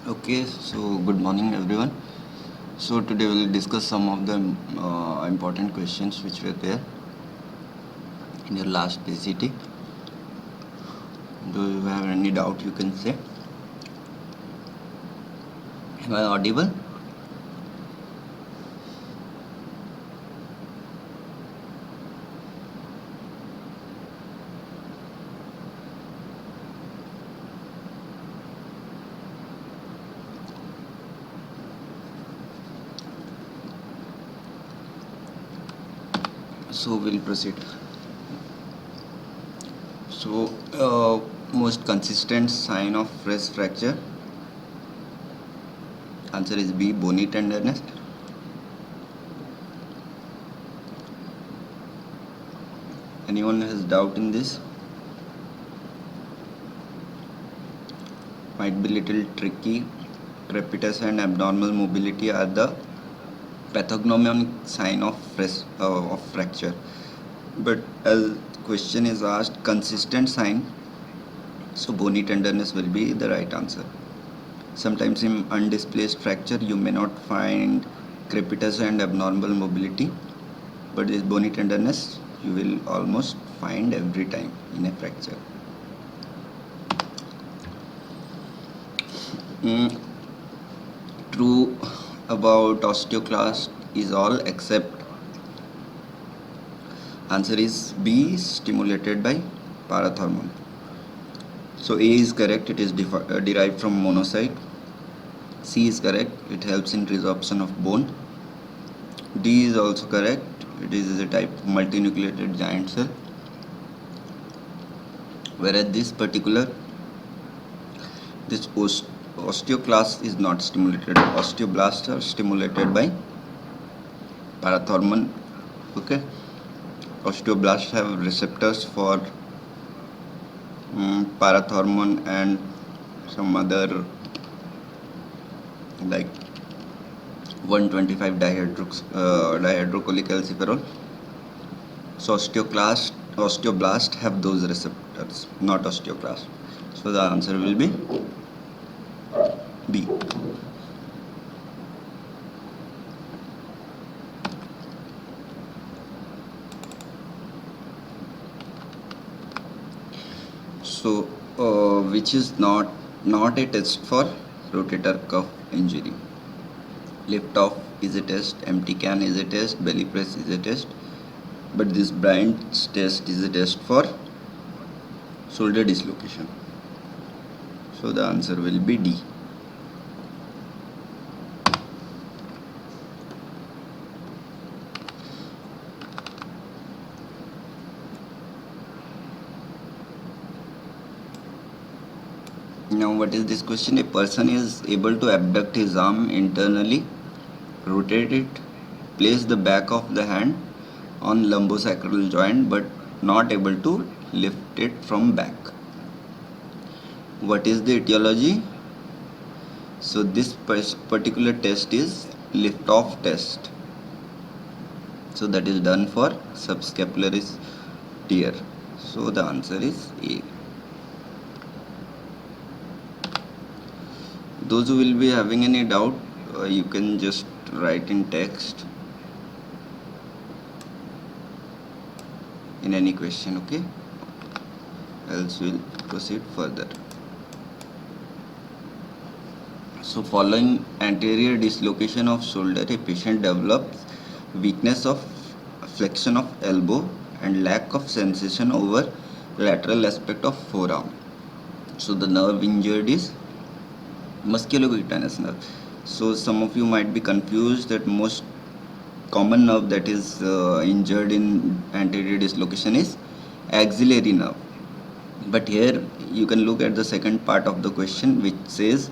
Okay, so good morning everyone. So today we'll discuss some of the important questions which were there in your last PCT. Do you have any doubt you can say? Am I audible? So we'll proceed. So most consistent sign of stress fracture. Answer is B, bony tenderness. Anyone has doubt in this? Might be little tricky. Crepitus and abnormal mobility are the pathognomonic sign of fracture. But as question is asked, consistent sign, so bony tenderness will be the right answer. Sometimes in undisplaced fracture you may not find crepitus and abnormal mobility, but this bony tenderness you will almost find every time in a fracture. True about osteoclast is all except answer is B, stimulated by parathormone. So A is correct, it is derived from monocyte. C is correct, it helps in resorption of bone. D is also correct, it is a type of multinucleated giant cell. Whereas this osteoclast is not stimulated. Osteoblasts are stimulated by parathormone. Okay, osteoblasts have receptors for parathormone and some other like 125 dihydrocholecalciferol. So osteoblast have those receptors, not osteoclast. So the answer will be B. So which is not a test for rotator cuff injury? Lift off is a test, empty can is a test, belly press is a test, but this Bryant's test is a test for shoulder dislocation. So the answer will be D. Now what is this question? A person is able to abduct his arm internally, rotate it, place the back of the hand on lumbosacral joint but not able to lift it from back. What is the etiology? So this particular test is lift off test. So that is done for subscapularis tear. So the answer is A. Those who will be having any doubt, you can just write in text in any question, okay? Else we'll proceed further. So following anterior dislocation of shoulder, a patient develops weakness of flexion of elbow and lack of sensation over lateral aspect of forearm. So the nerve injured is musculocutaneous nerve. So some of you might be confused that most common nerve that is injured in anterior dislocation is axillary nerve. But here you can look at the second part of the question which says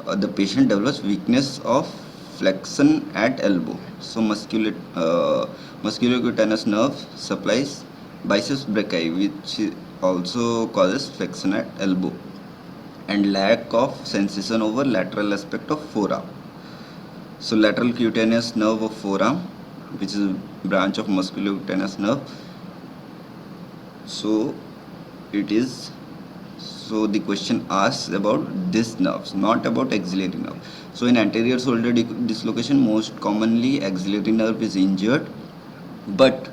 the patient develops weakness of flexion at elbow. So musculocutaneous nerve supplies biceps brachii, which also causes flexion at elbow, and lack of sensation over lateral aspect of forearm. So lateral cutaneous nerve of forearm, which is a branch of musculocutaneous nerve, so it is So the question asks about this nerves, not about axillary nerve. So in anterior shoulder dislocation, most commonly axillary nerve is injured, but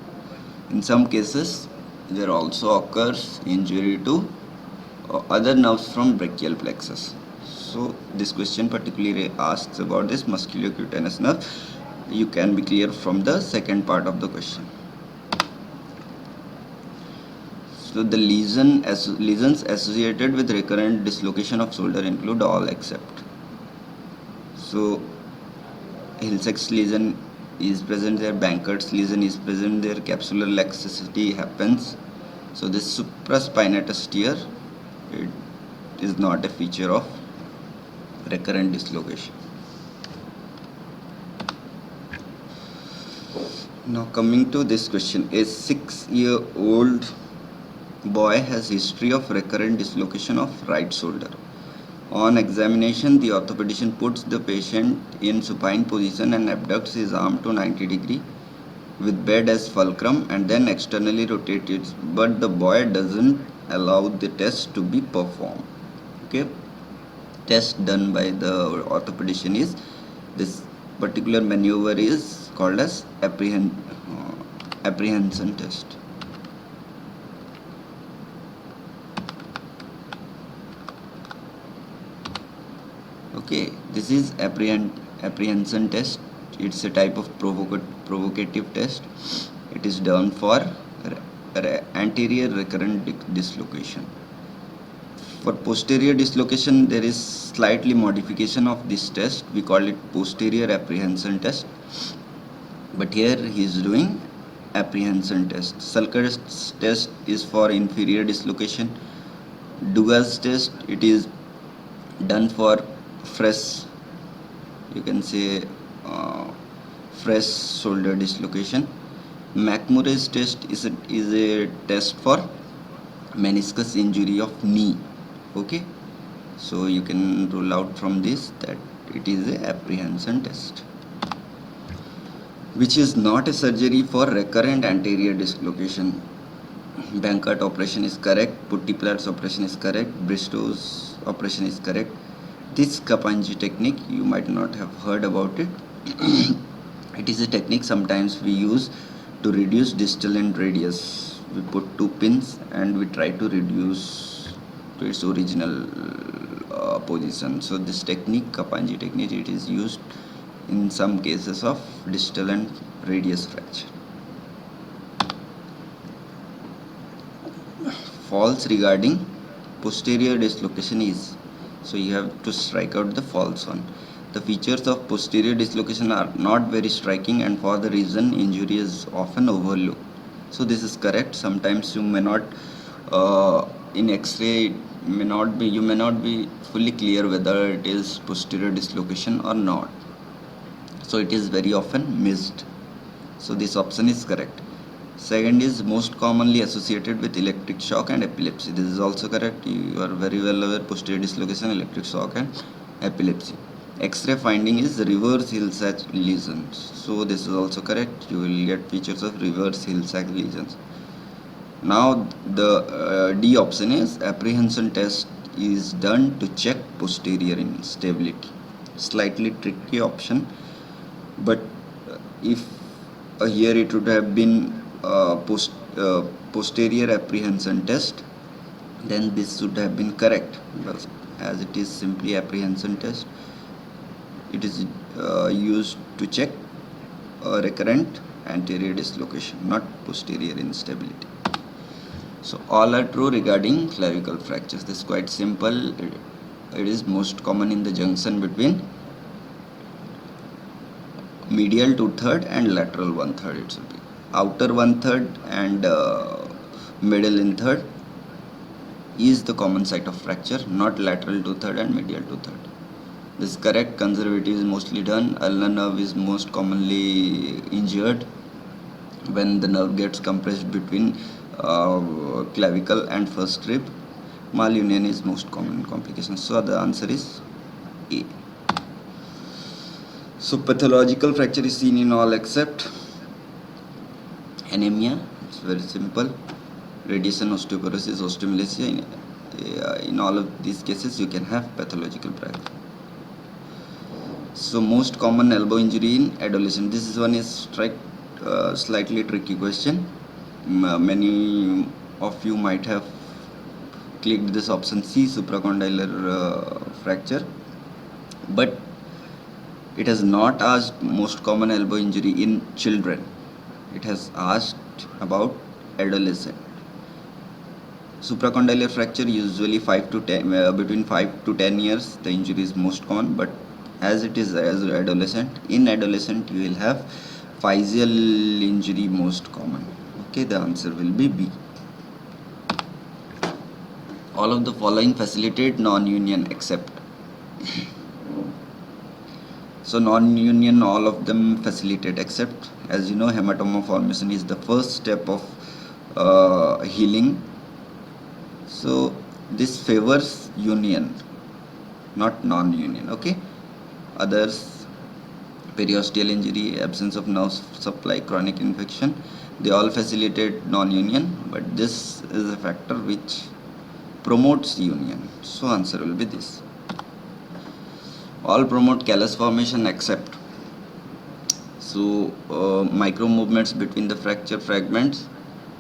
in some cases there also occurs injury to other nerves from brachial plexus. So this question particularly asks about this musculocutaneous nerve. You can be clear from the second part of the question. So the lesions associated with recurrent dislocation of shoulder include all except. So Hill-Sachs lesion is present there, Bankert's lesion is present there, capsular laxity happens. So this supraspinatus tear, it is not a feature of recurrent dislocation. Now coming to this question, a 6-year-old boy has history of recurrent dislocation of right shoulder. On examination, the orthopedician puts the patient in supine position and abducts his arm to 90 degree with bed as fulcrum and then externally rotates it, but the boy doesn't allow the test to be performed. Okay, test done by the orthopedician is this particular maneuver is called as apprehension test. Okay, this is apprehension test. It's a type of provocative test. It is done for anterior recurrent dislocation. For posterior dislocation, there is slightly modification of this test. We call it posterior apprehension test. But here he is doing apprehension test. Salker's test is for inferior dislocation. Dugas test, it is done for fresh, you can say fresh shoulder dislocation. McMurray's test is a test for meniscus injury of knee. Okay, so you can rule out from this that it is a apprehension test, which is not a surgery for recurrent anterior dislocation. Bankert operation is correct, Putty-Platt's operation is correct, Bristow's operation is correct. This Kappanji technique, you might not have heard about it. It is a technique sometimes we use to reduce distal end radius. We put 2 pins and we try to reduce to its original position. So this technique, Kappanji technique, it is used in some cases of distal end radius fracture. False regarding posterior dislocation is, so you have to strike out the false one. The features of posterior dislocation are not very striking, and for the reason injury is often overlooked. So this is correct. Sometimes you may not in X-ray you may not be fully clear whether it is posterior dislocation or not. So it is very often missed. So this option is correct. Second is most commonly associated with electric shock and epilepsy. This is also correct. You are very well aware posterior dislocation, electric shock and epilepsy. X-ray finding is reverse Hill-Sachs lesions. So this is also correct. You will get features of reverse Hill-Sachs lesions. Now the D option is apprehension test is done to check posterior instability. Slightly tricky option, but if here it would have been posterior apprehension test, then this should have been correct, because as it is simply apprehension test, it is used to check recurrent anterior dislocation, not posterior instability. So all are true regarding clavicle fractures. This is quite simple. It is most common in the junction between medial 2/3 and lateral 1/3. It should be outer 1/3 and middle in third is the common site of fracture, not lateral 2/3 and medial 2/3. This is correct. Conservative is mostly done. Ulnar nerve is most commonly injured when the nerve gets compressed between clavicle and first rib. Malunion is most common complication. So the answer is A. So pathological fracture is seen in all except anemia. It's very simple. Radiation, osteoporosis, osteomalacia, In all of these cases you can have pathological fracture. So most common elbow injury in adolescent. This is one is slightly tricky question. Many of you might have clicked this option C, supracondylar fracture, but it has not asked most common elbow injury in children. It has asked about adolescent. Supracondylar fracture usually 5 to 10 between 5 to 10 years the injury is most common, but as it is as adolescent, in adolescent you will have physial injury most common. Okay, the answer will be B. All of the following facilitate non-union except. So non-union, all of them facilitate except, as you know, hematoma formation is the first step of healing. So this favors union, not non-union. Okay. Others, periosteal injury, absence of nerve supply, chronic infection, they all facilitate non-union, but this is a factor which promotes union. So answer will be this. All promote callus formation except. So micro movements between the fracture fragments,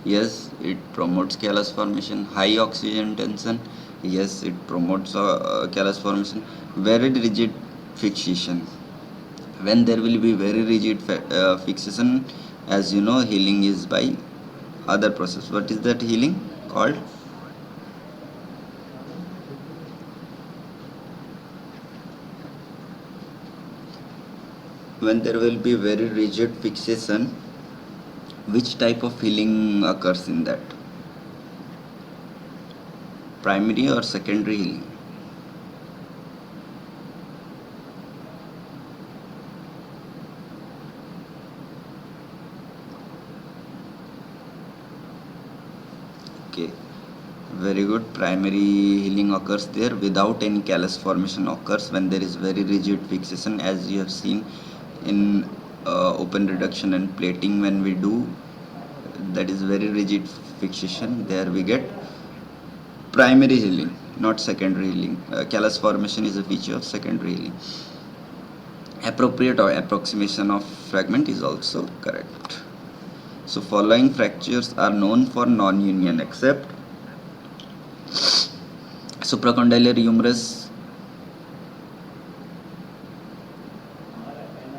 yes, it promotes callus formation. High oxygen tension, yes, it promotes callus formation. Very rigid fixation, when there will be very rigid fixation, as you know, healing is by other process. What is that healing called? When there will be very rigid fixation, which type of healing occurs in that? Primary or secondary healing? Okay, very good. Primary healing occurs there. Without any callus formation occurs when there is very rigid fixation, as you have seen in open reduction and plating. When we do that is very rigid fixation, there we get primary healing, not secondary healing. Callus formation is a feature of secondary healing. Appropriate or approximation of fragment is also correct. So following fractures are known for non-union except supracondylar humerus.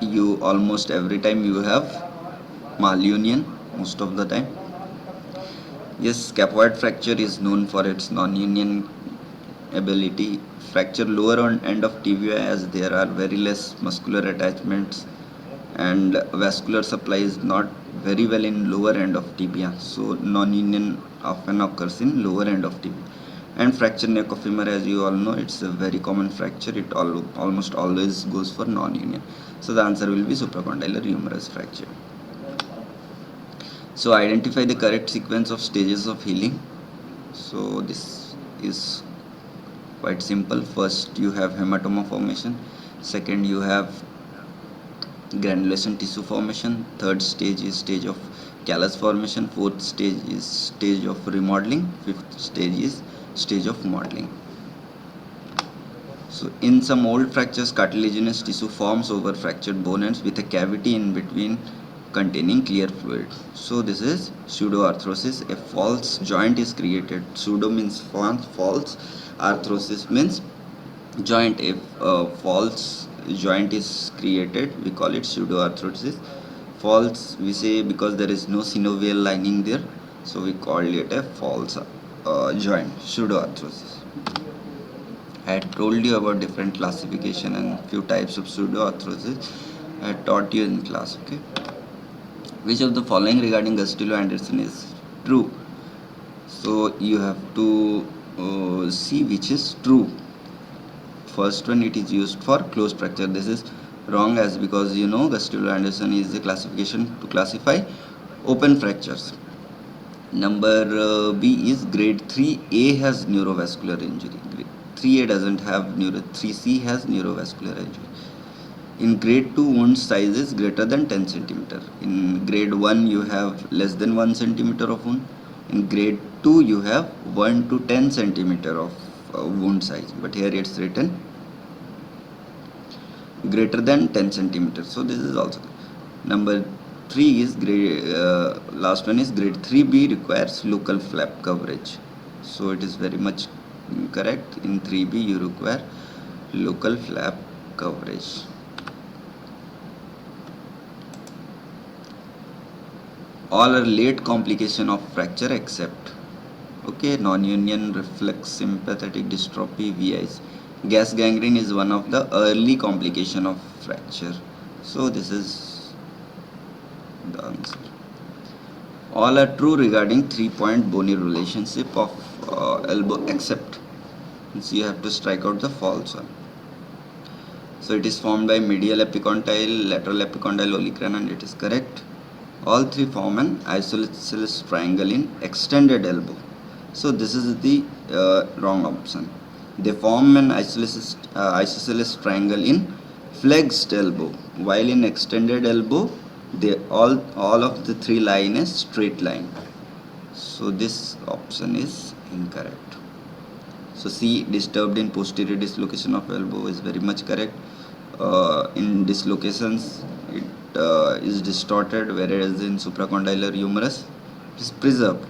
You almost every time you have malunion, most of the time. Yes, scaphoid fracture is known for its non-union ability. Fracture lower end of tibia, as there are very less muscular attachments and vascular supply is not very well in lower end of tibia, so non-union often occurs in lower end of tibia. And fracture neck of femur, as you all know, it's a very common fracture. It almost always goes for non-union. So the answer will be supracondylar humerus fracture. So identify the correct sequence of stages of healing. So this is quite simple. First you have hematoma formation, second you have granulation tissue formation, third stage is stage of callus formation, fourth stage is stage of remodeling, fifth stage is stage of modeling. So in some old fractures, cartilaginous tissue forms over fractured bone ends with a cavity in between containing clear fluid. So this is pseudoarthrosis. A false joint is created. Pseudo means false, arthrosis means joint. If false joint is created, we call it pseudoarthrosis. False we say because there is no synovial lining there, so we call it a false joint, pseudoarthrosis. I had told you about different classification and few types of pseudoarthrosis. I had taught you in class. Okay, which of the following regarding Gustilo-Anderson is true? So you have to see which is true. First one, it is used for closed fracture. This is wrong, as because you know Gustilo-Anderson is the classification to classify open fractures. Number B is grade 3A has neurovascular injury. Grade 3A doesn't have 3C has neurovascular injury. In grade 2, wound size is greater than 10 cm. In grade 1, you have less than 1 cm of wound. In grade 2 you have 1 to 10 centimeter of wound size, but here it's written greater than 10 centimeters. So this is also number 3 is grade last one is grade 3B requires local flap coverage. So it is very much correct. In 3B you require local flap coverage. All are late complication of fracture except non-union reflex sympathetic dystrophy VIs. Gas gangrene is one of the early complication of fracture. So this is the answer. All are true regarding 3-point bony relationship of elbow except. So you have to strike out the false one. So it is formed by medial epicondyle, lateral epicondyle, olecranon, and it is correct. All 3 form an isosceles triangle in extended elbow. So this is the wrong option. They form an isosceles triangle in flexed elbow, while in extended elbow they all of the 3 lie in a straight line. So this option is incorrect. So C, disturbed in posterior dislocation of elbow, is very much correct. In dislocations it is distorted, whereas in supracondylar humerus it is preserved.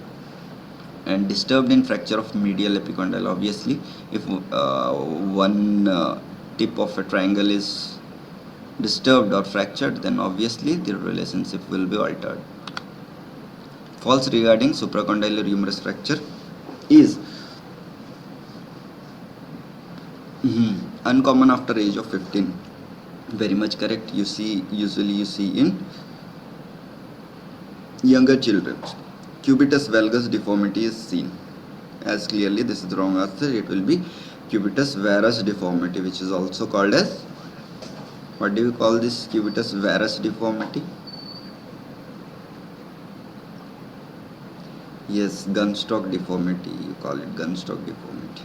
And disturbed in fracture of medial epicondyle. Obviously, if one tip of a triangle is disturbed or fractured, then obviously the relationship will be altered. False regarding supracondylar humerus fracture is uncommon after age of 15. Very much correct. Usually you see in younger children. Cubitus valgus deformity is seen. As clearly, this is the wrong answer. It will be cubitus varus deformity, which is also called as, what do you call this cubitus varus deformity? Yes, gunstock deformity. You call it gunstock deformity.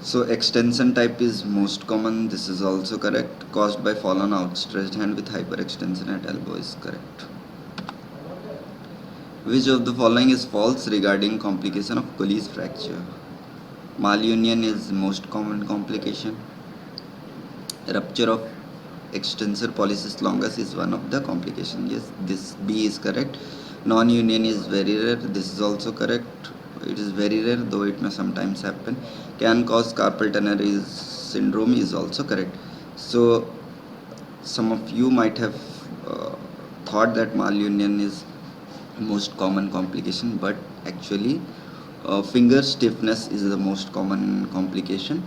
So extension type is most common. This is also correct. Caused by fallen outstretched hand with hyperextension at elbow is correct. Which of the following is false regarding complication of Colles fracture? Malunion is most common complication. Rupture of extensor pollicis longus is one of the complications. Yes, this B is correct. Non-union is very rare. This is also correct. It is very rare, though it may sometimes happen. Can cause carpal tunnel syndrome is also correct. So some of you might have thought that malunion is most common complication, but actually finger stiffness is the most common complication.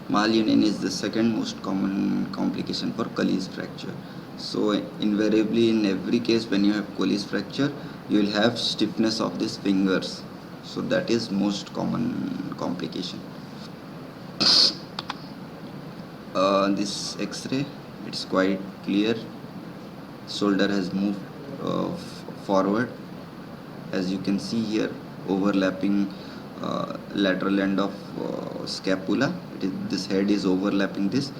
Malunion is the second most common complication for Colles fracture. So invariably in every case when you have Colles fracture, you will have stiffness of these fingers. So that is most common complication. This X-ray, it's quite clear. Shoulder has moved forward, as you can see here, overlapping lateral end of scapula. This head is overlapping this.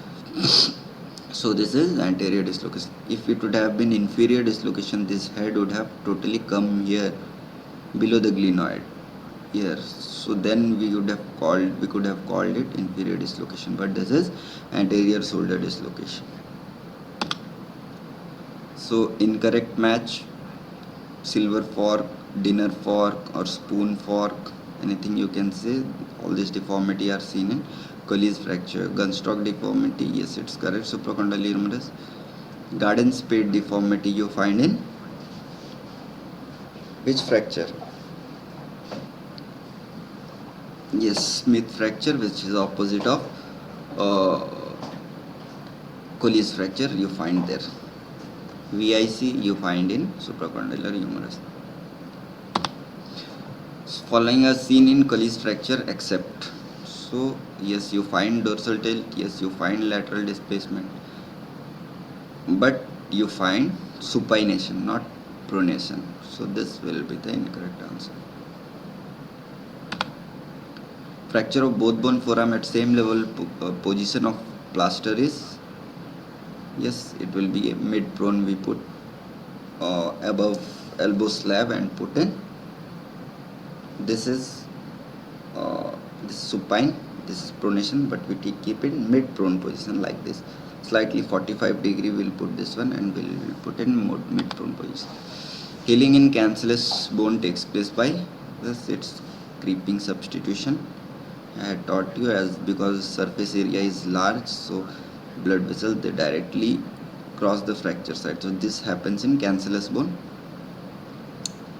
So this is anterior dislocation. If it would have been inferior dislocation, this head would have totally come here below the glenoid here. So then we could have called it inferior dislocation, but this is anterior shoulder dislocation. So incorrect match: silver fork, dinner fork, or spoon fork, anything you can say. All these deformity are seen in Colles fracture. Gunstock deformity, yes, it's correct. Supracondylar humerus. Garden spade deformity you find in which fracture? Yes, Smith fracture, which is opposite of Colles fracture, you find there. VIC you find in supracondylar humerus. Following are seen in Colles fracture except. So yes, you find dorsal tilt, yes, you find lateral displacement, but you find supination, not pronation. So this will be the incorrect answer. Fracture of both bone forearm at same level position of plaster is, yes, it will be a mid prone we put. above elbow slab and put in. This is this supine, this is pronation, but we keep it in mid prone position like this. Slightly 45-degree we'll put this one, and we'll put in mid prone position. Healing in cancellous bone takes place by this, its creeping substitution. I had taught you, as because surface area is large, so blood vessels they directly cross the fracture site. So this happens in cancellous bone.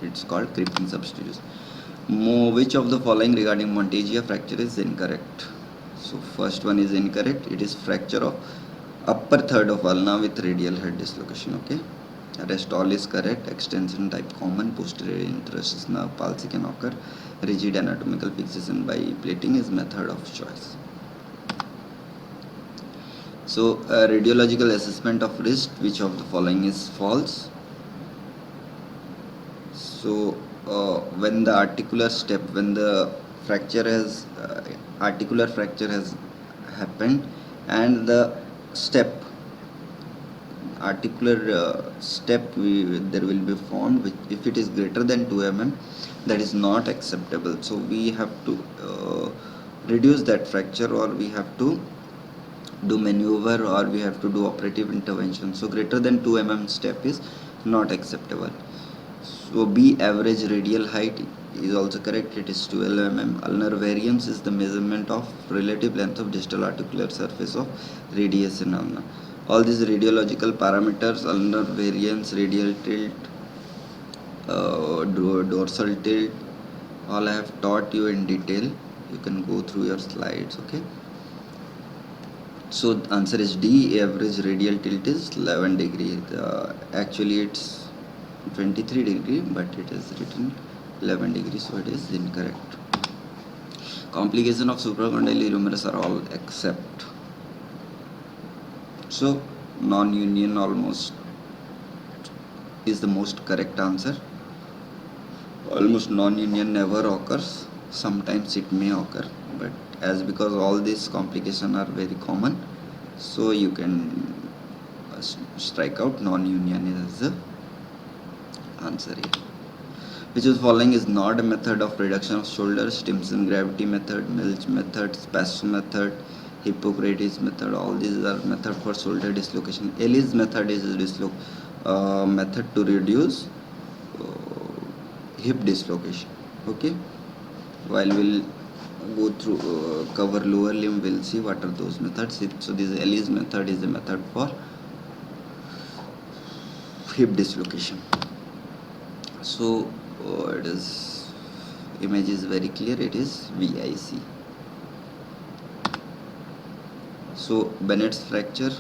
It's called creeping substitution. Which of the following regarding Monteggia fracture is incorrect? So first one is incorrect. It is fracture of upper third of ulna with radial head dislocation. Okay. Rest all is correct. Extension type common. Posterior interosseous nerve palsy can occur. Rigid anatomical fixation by plating is method of choice. So radiological assessment of wrist, which of the following is false? So when the articular step, when the fracture has articular fracture has happened, and the step articular step there will be formed, which if it is greater than 2 mm, that is not acceptable. So we have to reduce that fracture, or we have to do maneuver, or we have to do operative intervention. So greater than 2 mm step is not acceptable. So B, average radial height, is also correct. It is 12 mm. Ulnar variance is the measurement of relative length of distal articular surface of radius in ulna. All these radiological parameters, ulnar variance, radial tilt, dorsal tilt, all I have taught you in detail. You can go through your slides. Okay. So answer is D, average radial tilt is 11 degree. Actually it's 23 degree, but it is written 11 degree, so it is incorrect. Complication of supracondylohumerus are all except. So non-union almost is the most correct answer. Almost non-union never occurs. Sometimes it may occur, but as because all these complications are very common, so you can strike out non-union as the answer here. Which of the following is not a method of reduction of shoulder? Stimson gravity method, Milch method, Spasso method, Hippocrates method. All these are method for shoulder dislocation. Ellis method is a method to reduce hip dislocation. Okay. While we'll go through cover lower limb, we'll see what are those methods. So this Ellis method is a method for hip dislocation. So it is, image is very clear, it is VIC. So Bennett's fracture,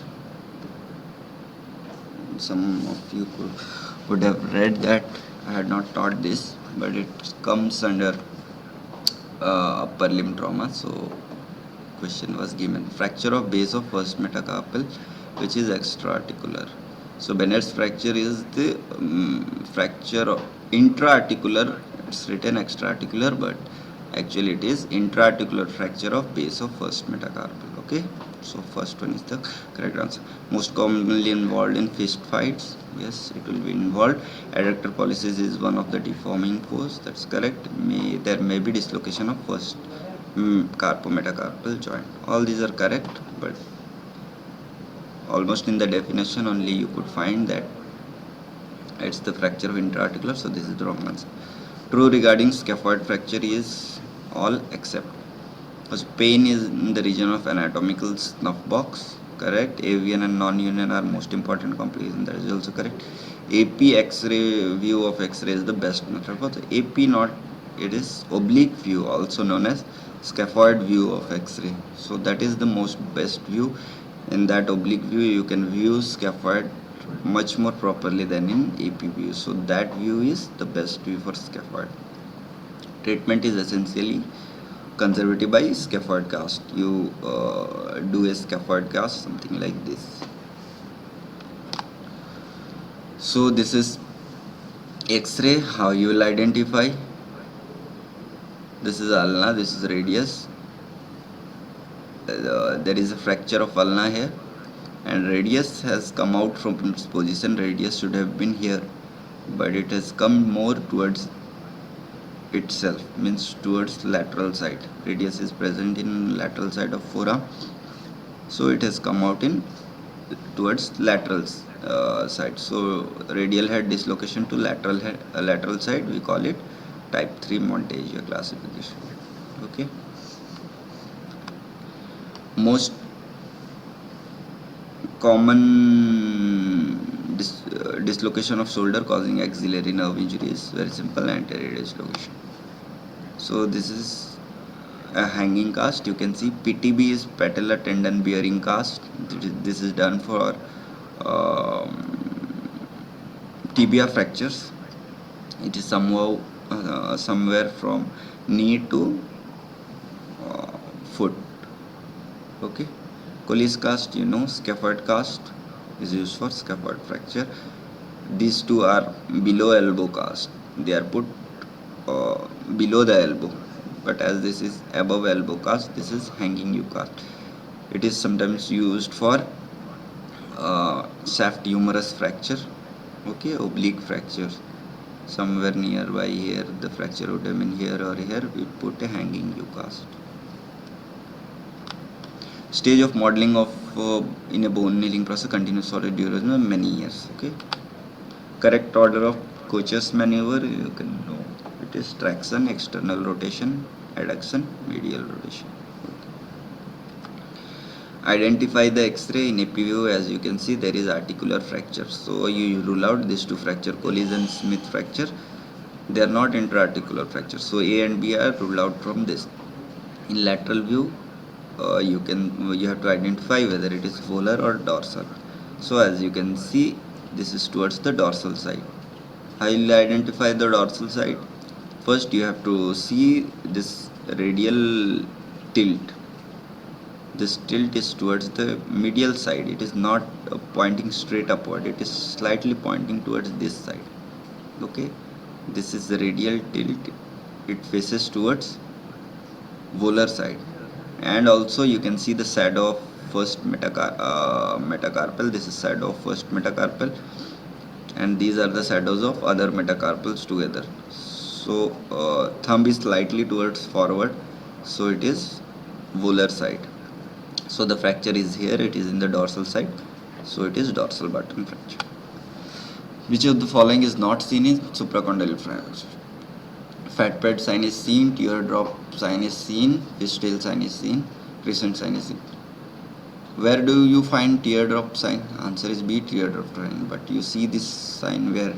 some of you would have read that. I had not taught this, but it comes under upper limb trauma. So question was given, fracture of base of first metacarpal, which is extra-articular. So Bennett's fracture is the fracture of intra-articular. It's written extra-articular, but actually it is intra-articular fracture of base of first metacarpal. Okay, so first one is the correct answer. Most commonly involved in fist fights. Yes, it will be involved. Adductor pollicis is one of the deforming force. That's correct. There may be dislocation of first carpometacarpal joint. All these are correct, but almost in the definition only you could find that it's the fracture of intra-articular, so this is the wrong answer. True regarding scaphoid fracture is all except. Because pain is in the region of anatomical snuff box, correct. Avian and non-union are most important complication, that is also correct. AP X-ray view of X-ray is the best method. For the AP not, it is oblique view, also known as scaphoid view of X-ray. So that is the most best view. In that oblique view you can view scaphoid much more properly than in AP view. So that view is the best view for scaphoid. Treatment is essentially conservative by scaphoid cast. You do a scaphoid cast, something like this. So this is X-ray. How you will identify? This is ulna, this is radius. There is a fracture of ulna here, and radius has come out from its position. Radius should have been here, but it has come more towards itself, means towards lateral side. Radius is present in lateral side of forearm, so it has come out in towards lateral side. So radial head dislocation to lateral head, lateral side, we call it type 3 Monteggia classification. Okay. Most common dislocation of shoulder causing axillary nerve injury is very simple, anterior dislocation. So this is a hanging cast. You can see PTB is patellar tendon bearing cast. This is done for tibia fractures. It is somewhere from knee to foot. Okay. Colles cast, scaphoid cast is used for scaphoid fracture. These two are below elbow cast. They are put below the elbow, but as this is above elbow cast, this is hanging U cast. It is sometimes used for shaft humerus fracture, okay, oblique fractures. Somewhere nearby here, the fracture would have been here or here, we put a hanging U cast. Stage of modeling of in a bone healing process continues for a duration of many years. Okay. Correct order of Kocher's maneuver, you can know it is traction, external rotation, adduction, medial rotation. Okay. Identify the X-ray. In APView, as you can see, there is articular fracture. So you rule out these two fracture, Colles and Smith fracture. They are not intra-articular fracture. So A and B are ruled out from this. In lateral view, you have to identify whether it is volar or dorsal. So as you can see, this is towards the dorsal side. How will identify the dorsal side? First you have to see this radial tilt. This tilt is towards the medial side. It is not pointing straight upward. It is slightly pointing towards this side. Okay, this is the radial tilt. It faces towards volar side. And also you can see the shadow of first metacarpal. This is shadow of first metacarpal, and these are the shadows of other metacarpals together. So thumb is slightly towards forward, so it is volar side. So the fracture is here, it is in the dorsal side, so it is dorsal button fracture. Which of the following is not seen in supracondylar fracture? Fat pad sign is seen, teardrop sign is seen, fishtail sign is seen, crescent sign is seen. Where do you find teardrop sign? Answer is B, teardrop sign. But you see this sign where?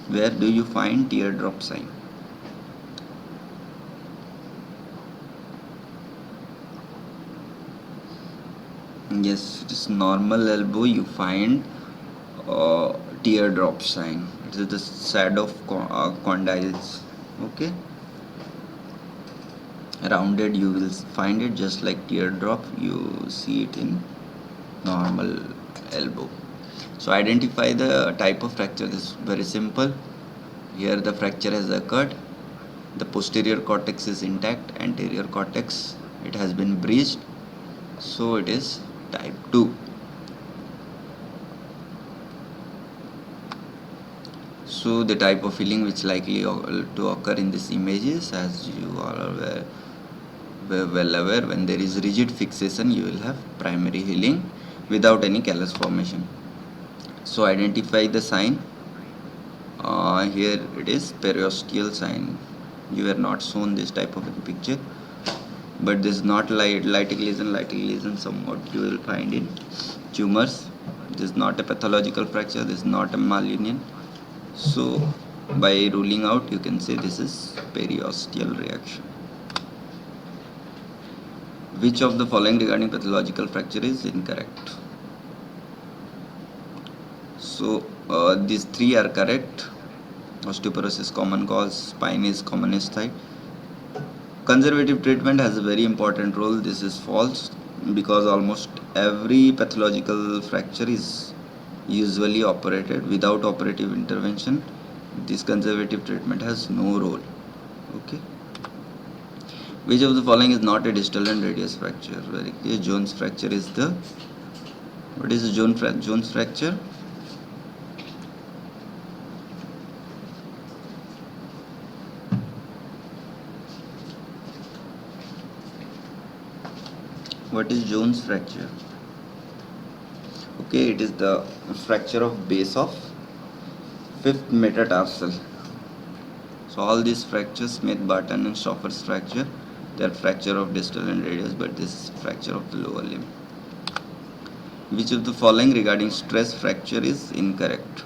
Where do you find teardrop sign? Yes, it is normal elbow. You find teardrop sign. It is the shadow of condyles. Okay. Rounded, you will find it just like teardrop. You see it in normal elbow. So identify the type of fracture. This is very simple. Here the fracture has occurred. The posterior cortex is intact. Anterior cortex, it has been breached. So it is type 2. So the type of healing which likely to occur in this image is, as you all are well aware, when there is rigid fixation, you will have primary healing without any callus formation. So identify the sign. Here it is periosteal sign. You were not shown this type of a picture, but this is not lytic lesion. Lytic lesion somewhat you will find in tumors. This is not a pathological fracture. This is not a malunion. So by ruling out, you can say this is periosteal reaction. Which of the following regarding pathological fracture is incorrect? So these three are correct. Osteoporosis common cause, spine is commonest site. Conservative treatment has a very important role. This is false, because almost every pathological fracture is usually operated. Without operative intervention, this conservative treatment has no role. Okay. Which of the following is not a distal and radius fracture? Very clear. Jones fracture is the What is Jones fracture? What is Jones fracture? Okay, it is the fracture of base of fifth metatarsal. So all these fractures, Smith, Barton and Stauffer's fracture, they are fracture of distal and radius, but this is fracture of the lower limb. Which of the following regarding stress fracture is incorrect?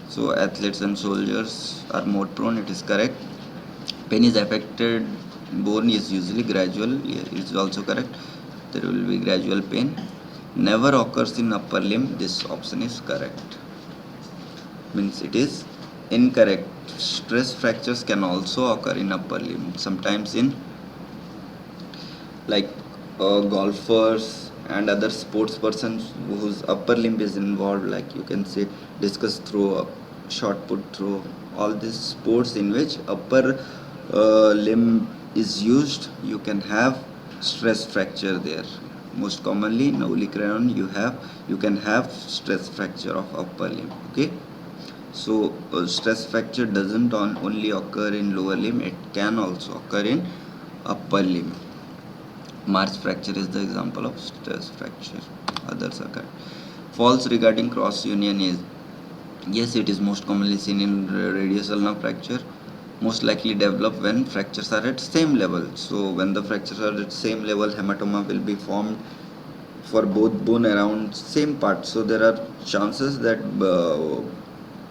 So athletes and soldiers are more prone, it is correct. Pain is affected bone is usually gradual, it is also correct. There will be gradual pain. Never occurs in upper limb, this option is correct. Means it is incorrect. Stress fractures can also occur in upper limb, sometimes in like golfers and other sports persons whose upper limb is involved, like you can say discus throw, shot put throw, all these sports in which upper limb is used, you can have stress fracture there. Most commonly in olecranon you can have stress fracture of upper limb. Okay, so stress fracture doesn't only occur in lower limb, it can also occur in upper limb. March fracture is the example of stress fracture. Others occur. False regarding cross union is yes, it is most commonly seen in radius ulnar fracture. Most likely develop when fractures are at same level. So when the fractures are at same level, hematoma will be formed for both bone around same part. So there are chances that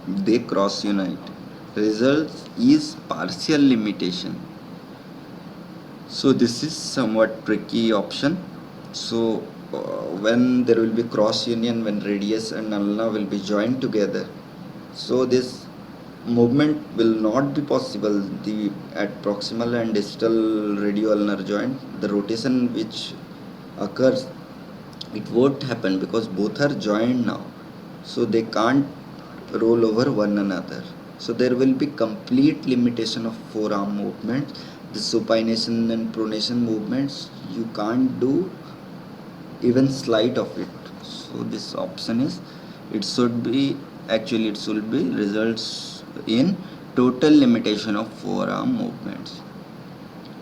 they cross unite. Result is partial limitation. So this is somewhat tricky option. So when there will be cross union, when radius and ulna will be joined together, so this movement will not be possible. The at proximal and distal radioulnar joint, the rotation which occurs, it won't happen because both are joined now, so they can't roll over one another. So there will be complete limitation of forearm movement. The supination and pronation movements you can't do even slight of it. So this option is, it should be results in total limitation of forearm movements.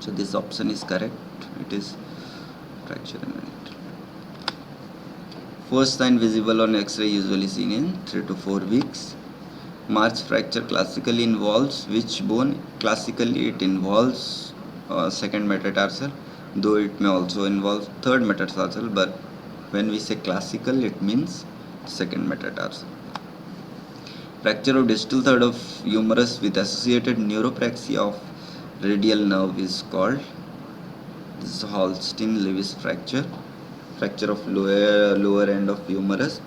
So this option is correct. It is fracture imminent. First sign visible on X-ray usually seen in 3 to 4 weeks. March fracture classically involves which bone? Classically it involves second metatarsal, though it may also involve third metatarsal, but when we say classical it means second metatarsal. Fracture of distal third of humerus with associated neuropraxia of radial nerve is called, this is Holstein-Lewis fracture. Fracture of lower end of humerus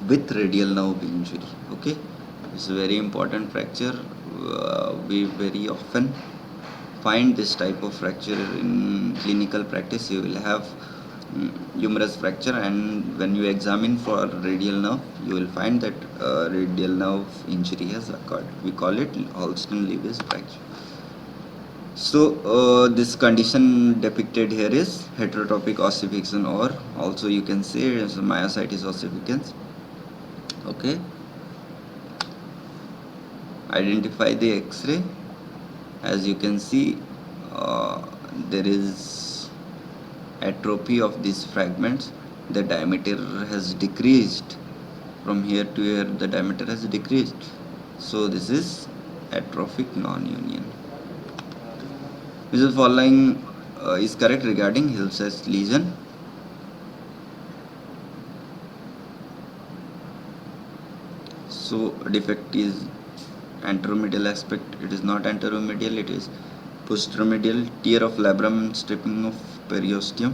with radial nerve injury. Okay, it's a very important fracture. We very often find this type of fracture in clinical practice. You will have humerus fracture, and when you examine for radial nerve, you will find that radial nerve injury has occurred. We call it Holstein-Lewis fracture. So this condition depicted here is heterotrophic ossification, or also you can say it is myositis ossificans. Okay, identify the X-ray. As you can see, there is atrophy of these fragments. The diameter has decreased from here to here. The diameter has decreased. So this is atrophic non-union. Which is following is correct regarding Hill-Sachs lesion? So defect is anteromedial aspect. It is not anteromedial, it is posteromedial. Tear of labrum and stripping of periosteum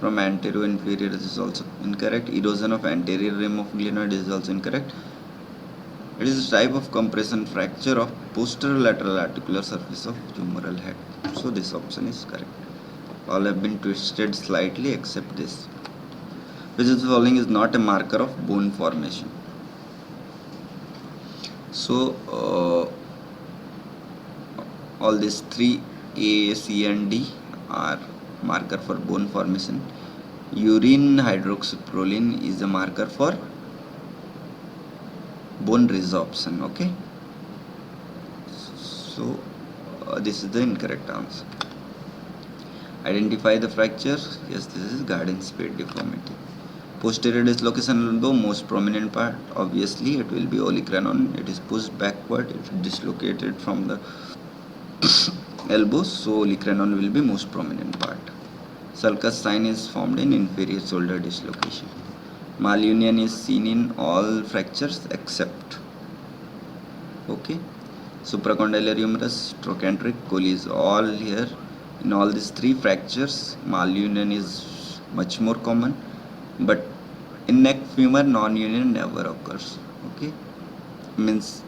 from anterior inferior, this is also incorrect. Erosion of anterior rim of glenoid is also incorrect. It is a type of compression fracture of posterolateral articular surface of humeral head. So this option is correct. All have been twisted slightly except this. Which is the following is not a marker of bone formation? So all these three A, C and D are marker for bone formation. Urine hydroxyproline is a marker for bone resorption. Okay, so this is the incorrect answer. Identify the fracture. Yes, this is garden spade deformity. Posterior dislocation elbow, most prominent part. Obviously, it will be olecranon. It is pushed backward. It is dislocated from the elbow, so olecranon will be most prominent part. Sulcus sign is formed in inferior shoulder dislocation. Malunion is seen in all fractures except. Okay. Supracondylar humerus, trochanteric, Colles is all here. In all these three fractures, malunion is much more common, but in neck femur, non-union never occurs. Okay, means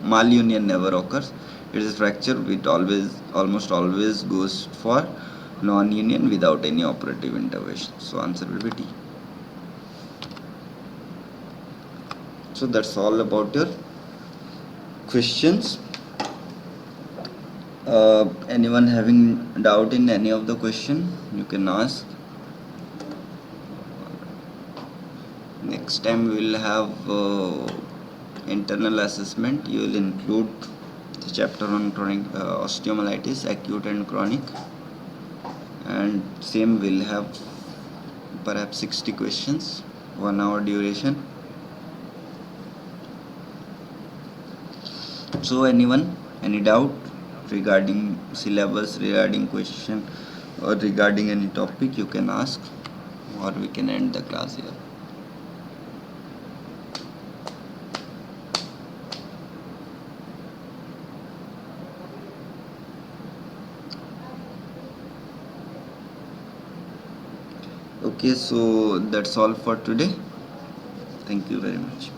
malunion never occurs. It is fracture which almost always goes for non-union without any operative intervention. So answer will be D. So that's all about your questions. Anyone having doubt in any of the question, you can ask. Next time we will have internal assessment. You will include the chapter on chronic osteomyelitis, acute and chronic, and same will have perhaps 60 questions, 1 hour duration. So anyone, any doubt regarding syllabus, regarding question, or regarding any topic, you can ask, or we can end the class here. Okay, so that's all for today. Thank you very much.